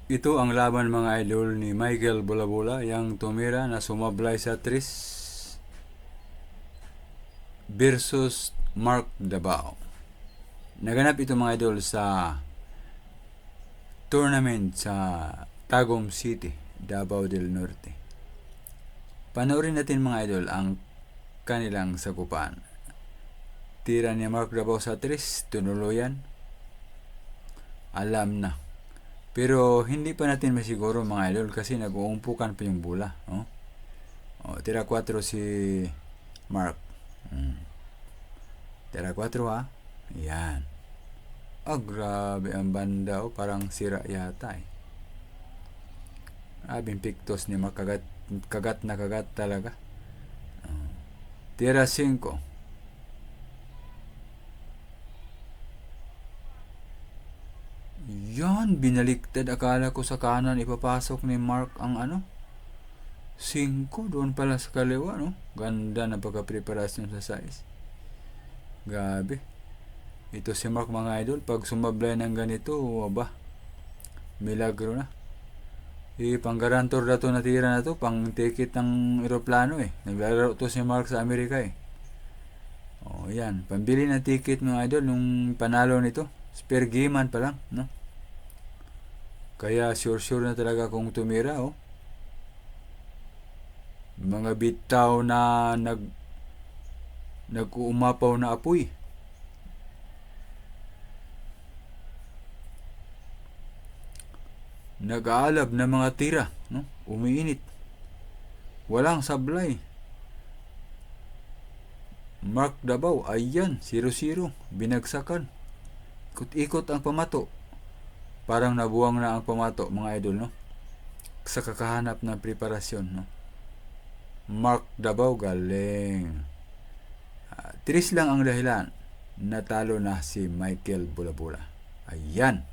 Ito ang laban mga idol ni Michael Bulabola, yang tumira na sumablay sa Tris versus Mark Dabao. Naganap ito mga idol sa tournament sa Tagum City, Davao del Norte. Panoorin natin mga idol ang kanilang sagupan. Tira ni Mark Dabao sa Tris, tunuluyan. Alam na. Pero hindi pa natin masiguro mga idol kasi nag-uumpukan pa yung bola. Tira 4 si Mark. Tira 4 ha. Yan. Grabe ang banda. Parang sira yata eh. Abing pictos ni Mark. Kagat na kagat talaga. Tira 5. Yan, binaliktad. Akala ko sa kanan ipapasok ni Mark ang 5 doon pala sa kaliwa, no? Ganda na pagka-preparasyon sa size. Gabi. Ito si Mark mga idol, pag sumablay ng ganito, milagro na. Pang-garantor na to natira na to, pang ticket ng eroplano eh. Naglalaro to si Mark sa Amerika eh. Yan. Pambili ng ticket mga idol, nung panalo nito. Spare gamean pa lang, no? Kaya sure na talaga kung tumira, Mga bitaw na nag-uumapaw na apoy. Nag-aalab na mga tira, no? Umiinit. Walang sablay. Mark Dabao, ayan, 0-0. Binagsakan. Ikot-ikot ang pamato. Parang nabuwang na ang pamato, mga idol, no? Sa kakahanap ng preparasyon, no? Mark Dabao, galing. 3 lang ang dahilan. Natalo na si Michael Bulabola. Ayan.